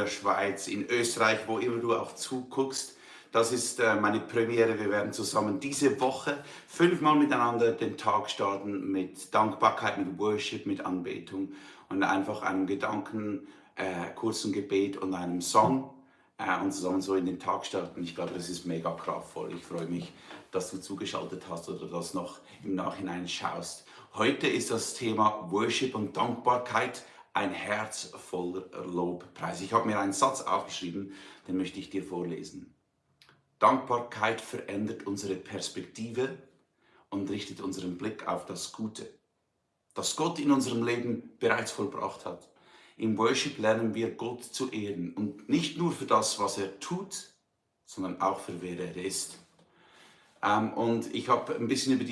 der Schweiz, in Österreich, wo immer du auch zuguckst. Das ist meine Premiere. Wir werden zusammen diese Woche 5-mal miteinander den Tag starten mit Dankbarkeit, mit Worship, mit Anbetung und einfach einem Gedanken, kurzen Gebet und einem Song und zusammen so in den Tag starten. Ich glaube, das ist mega kraftvoll. Ich freue mich, dass du zugeschaltet hast oder das noch im Nachhinein schaust. Heute ist das Thema Worship und Dankbarkeit, ein Herz voller Lobpreis. Ich habe mir einen Satz aufgeschrieben, den möchte ich dir vorlesen. Dankbarkeit verändert unsere Perspektive und richtet unseren Blick auf das Gute, das Gott in unserem Leben bereits vollbracht hat. Im Worship lernen wir Gott zu ehren und nicht nur für das, was er tut, sondern auch für wer er ist. Und ich habe ein bisschen über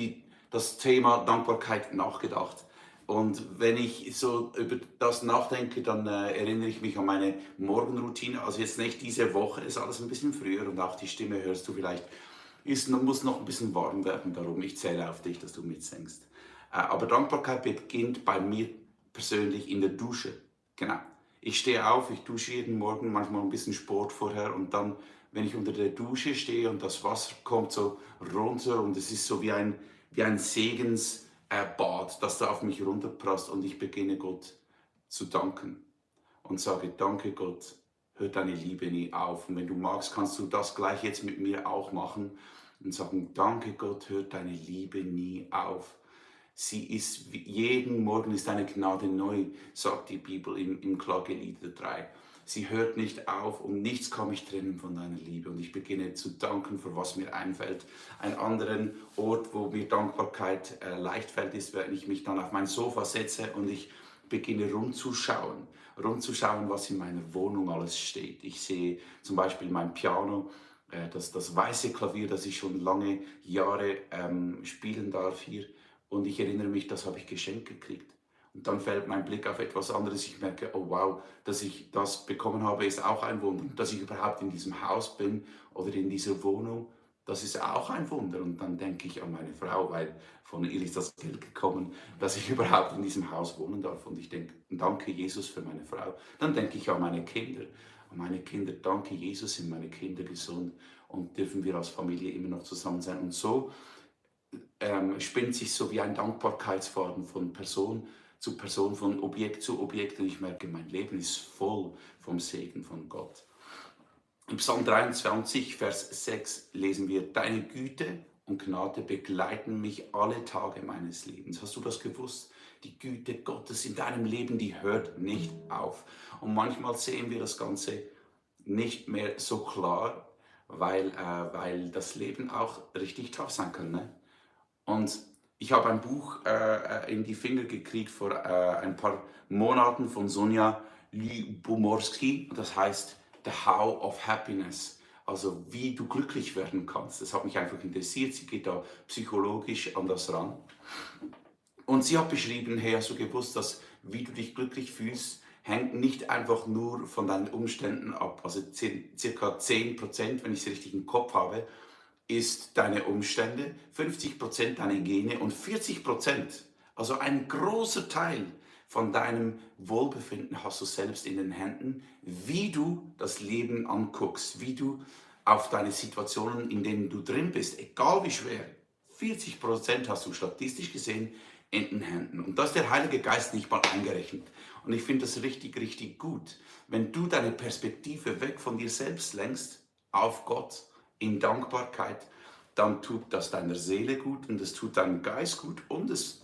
das Thema Dankbarkeit nachgedacht. Und wenn ich so über das nachdenke, dann erinnere ich mich an meine Morgenroutine. Also jetzt nicht diese Woche, ist alles ein bisschen früher und auch die Stimme hörst du vielleicht, muss noch ein bisschen warm werden. Darum, ich zähle auf dich, dass du mitsingst. Aber Dankbarkeit beginnt bei mir persönlich in der Dusche. Genau. Ich stehe auf, ich dusche jeden Morgen, manchmal ein bisschen Sport vorher und dann, wenn ich unter der Dusche stehe und das Wasser kommt so runter und es ist so wie ein Segensbad, das da auf mich runterprasst und ich beginne Gott zu danken und sage, danke Gott, hört deine Liebe nie auf. Und wenn du magst, kannst du das gleich jetzt mit mir auch machen und sagen, danke Gott, hört deine Liebe nie auf. Sie ist, jeden Morgen ist eine Gnade neu, sagt die Bibel im Klagelieder 3. Sie hört nicht auf und nichts kann mich trennen von deiner Liebe. Und ich beginne zu danken, für was mir einfällt. Ein anderen Ort, wo mir Dankbarkeit leicht fällt, ist, wenn ich mich dann auf mein Sofa setze und ich beginne rumzuschauen, was in meiner Wohnung alles steht. Ich sehe zum Beispiel mein Piano, das weiße Klavier, das ich schon lange Jahre spielen darf hier. Und ich erinnere mich, das habe ich geschenkt gekriegt. Und dann fällt mein Blick auf etwas anderes. Ich merke, oh wow, dass ich das bekommen habe, ist auch ein Wunder. Dass ich überhaupt in diesem Haus bin oder in dieser Wohnung, das ist auch ein Wunder. Und dann denke ich an meine Frau, weil von ihr ist das Geld gekommen, dass ich überhaupt in diesem Haus wohnen darf. Und ich denke, danke Jesus für meine Frau. Dann denke ich an meine Kinder. An meine Kinder, danke Jesus, sind meine Kinder gesund und dürfen wir als Familie immer noch zusammen sein. Und so spinnt sich so wie ein Dankbarkeitsfaden von Person zu Person, von Objekt zu Objekt. Und ich merke, mein Leben ist voll vom Segen von Gott. Im Psalm 23, Vers 6 lesen wir, deine Güte und Gnade begleiten mich alle Tage meines Lebens. Hast du das gewusst? Die Güte Gottes in deinem Leben, die hört nicht auf. Und manchmal sehen wir das Ganze nicht mehr so klar, weil das Leben auch richtig tough sein kann. Ne? Und ich habe ein Buch in die Finger gekriegt vor ein paar Monaten von Sonja Lyubomirsky. Das heißt The How of Happiness. Also wie du glücklich werden kannst. Das hat mich einfach interessiert. Sie geht da psychologisch an das ran. Und sie hat beschrieben, hey, hast du gewusst, dass wie du dich glücklich fühlst, hängt nicht einfach nur von deinen Umständen ab. Also circa 10%, wenn ich es richtig im Kopf habe, ist deine Umstände, 50% deine Gene und 40%, also ein großer Teil von deinem Wohlbefinden hast du selbst in den Händen, wie du das Leben anguckst, wie du auf deine Situationen, in denen du drin bist, egal wie schwer, 40% hast du statistisch gesehen in den Händen. Und da ist der Heilige Geist nicht mal eingerechnet. Und ich finde das richtig, richtig gut. Wenn du deine Perspektive weg von dir selbst lenkst, auf Gott, in Dankbarkeit, dann tut das deiner Seele gut und es tut deinem Geist gut und es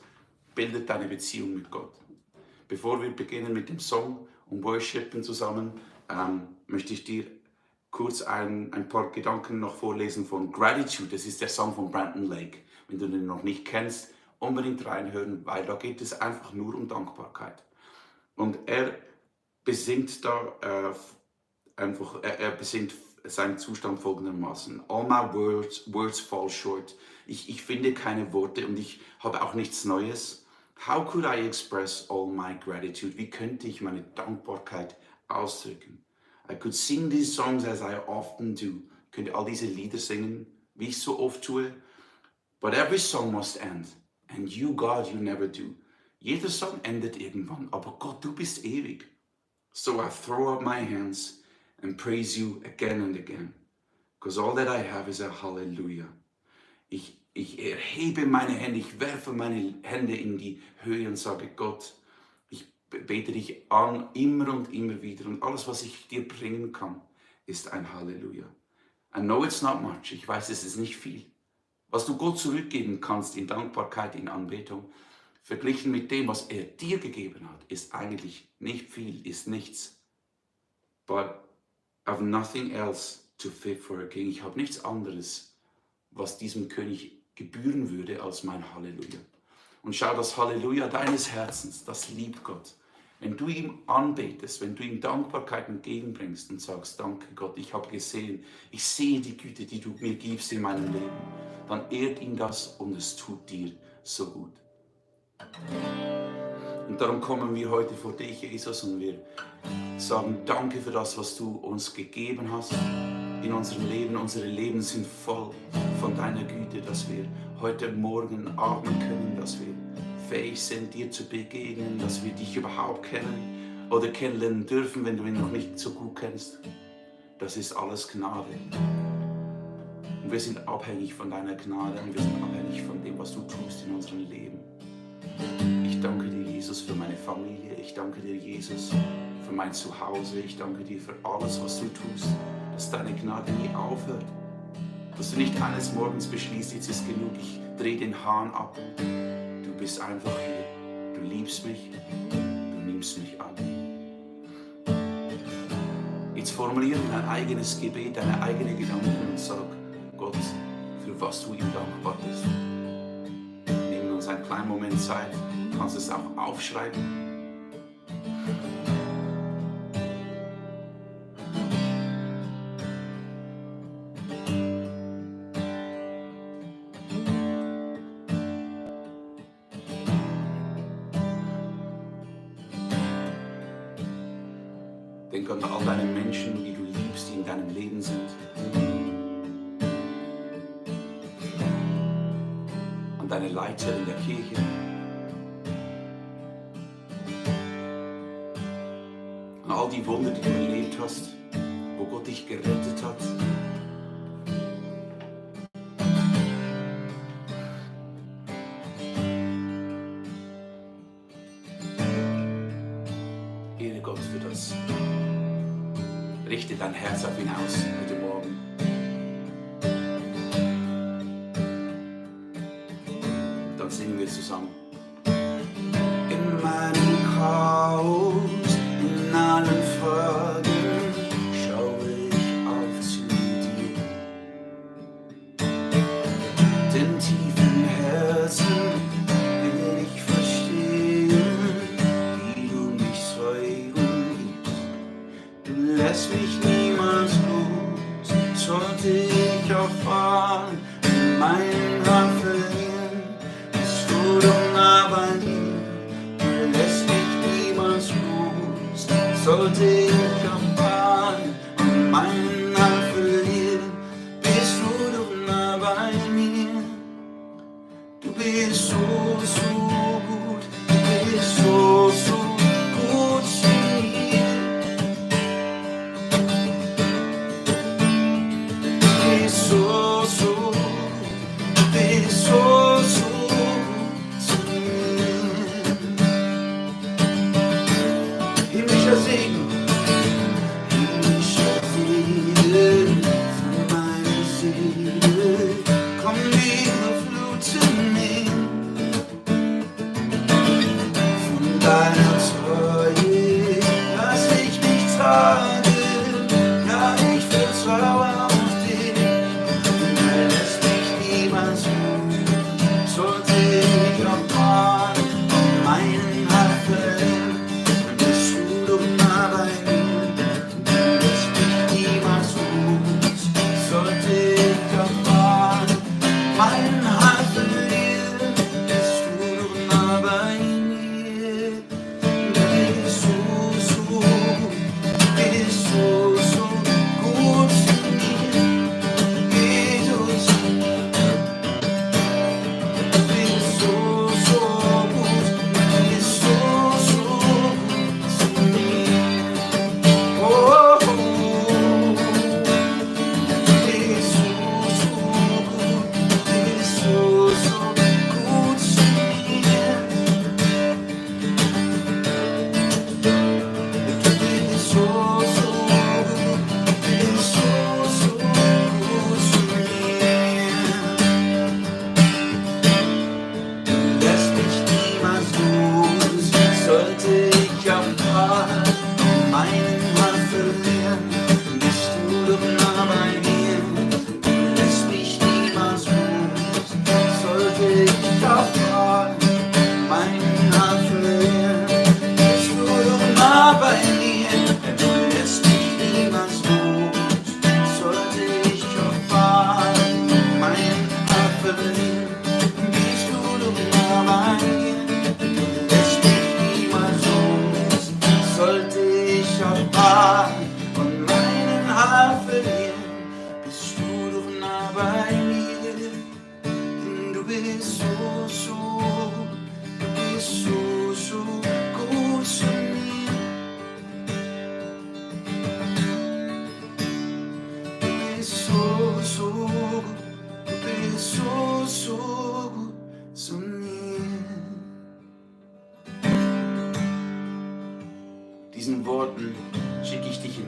bildet deine Beziehung mit Gott. Bevor wir beginnen mit dem Song und Worshipen zusammen, möchte ich dir kurz ein paar Gedanken noch vorlesen von Gratitude. Das ist der Song von Brandon Lake. Wenn du den noch nicht kennst, unbedingt reinhören, weil da geht es einfach nur um Dankbarkeit. Und er besingt da er besingt seinen Zustand folgendermaßen. All my words fall short. Ich finde keine Worte und ich habe auch nichts Neues. How could I express all my gratitude? Wie könnte ich meine Dankbarkeit ausdrücken? I could sing these songs as I often do. Ich könnte all diese Lieder singen, wie ich so oft tue. But every song must end. And you, God, you never do. Jeder Song endet irgendwann, aber Gott, du bist ewig. So I throw up my hands and praise you again and again. Because all that I have is a Hallelujah. Ich erhebe meine Hände, ich werfe meine Hände in die Höhe und sage, Gott, ich bete dich an, immer und immer wieder. Und alles, was ich dir bringen kann, ist ein Halleluja. I know it's not much. Ich weiß, es ist nicht viel. Was du Gott zurückgeben kannst in Dankbarkeit, in Anbetung, verglichen mit dem, was er dir gegeben hat, ist eigentlich nicht viel, ist nichts. But I have nothing else to fit for a king. Ich habe nichts anderes, was diesem König gebühren würde als mein Halleluja. Und schau, das Halleluja deines Herzens, das liebt Gott. Wenn du ihm anbetest, wenn du ihm Dankbarkeit entgegenbringst und sagst, danke Gott, ich habe gesehen, ich sehe die Güte, die du mir gibst in meinem Leben, dann ehrt ihn das und es tut dir so gut. Und darum kommen wir heute vor dich, Jesus, und wir sagen, danke für das, was du uns gegeben hast in unserem Leben. Unsere Leben sind voll von deiner Güte, dass wir heute Morgen atmen können, dass wir fähig sind, dir zu begegnen, dass wir dich überhaupt kennen oder kennenlernen dürfen, wenn du ihn noch nicht so gut kennst. Das ist alles Gnade. Und wir sind abhängig von deiner Gnade und wir sind abhängig von dem, was du tust in unserem Leben. Ich danke dir, Jesus, für meine Familie. Ich danke dir, Jesus, für mein Zuhause. Ich danke dir für alles, was du tust, dass deine Gnade nie aufhört. Dass du nicht eines Morgens beschließt, jetzt ist genug, ich drehe den Hahn ab. Du bist einfach hier. Du liebst mich. Du nimmst mich an. Jetzt formuliere dein eigenes Gebet, deine eigenen Gedanken und sag, Gott, für was du ihm dankbar bist. Nehmen wir uns einen kleinen Moment Zeit. Du kannst es auch aufschreiben. Denk an all deine Menschen, die du liebst, die in deinem Leben sind. An deine Leiter in der Kirche. An all die Wunder, die du erlebt hast, wo Gott dich gerettet hat. Ehre Gott für das. Richte dein Herz auf ihn aus heute Morgen. Dann singen wir zusammen. In meinem Chaos, in allen Fragen, schaue ich auf zu dir. Den tiefen Herzen will ich verstehen, wie du mich so liebst. Du lässt mich niemals los, sollte ich erfahren, meinen Rat verlieren, bist du doch nah bei mir. Du lässt mich niemals los, sollte ich erfahren, meinen Rat verlieren, bist du doch nah bei mir. Du bist so, so gut, du bist so, so gut zu mir. Du bist so, so, du bist so, so gut zu mir. Himmlischer Segen,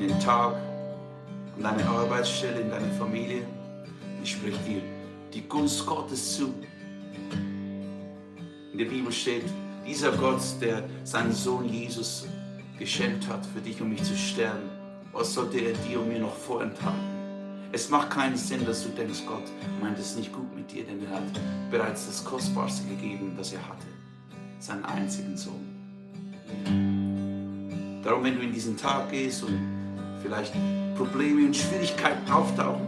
den Tag, an deine Arbeitsstelle, in deine Familie. Ich spreche dir die Gunst Gottes zu. In der Bibel steht, dieser Gott, der seinen Sohn Jesus geschenkt hat, für dich und mich zu sterben, was sollte er dir und mir noch vorenthalten? Es macht keinen Sinn, dass du denkst, Gott meint es nicht gut mit dir, denn er hat bereits das Kostbarste gegeben, das er hatte, seinen einzigen Sohn. Darum, wenn du in diesen Tag gehst und vielleicht Probleme und Schwierigkeiten auftauchen,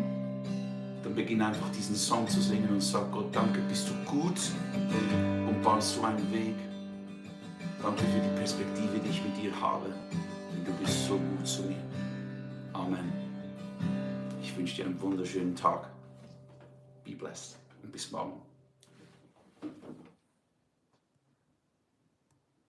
dann beginn einfach diesen Song zu singen und sag Gott, danke, bist du gut und baust du einen Weg. Danke für die Perspektive, die ich mit dir habe. Und du bist so gut zu mir. Amen. Ich wünsche dir einen wunderschönen Tag. Be blessed und bis morgen.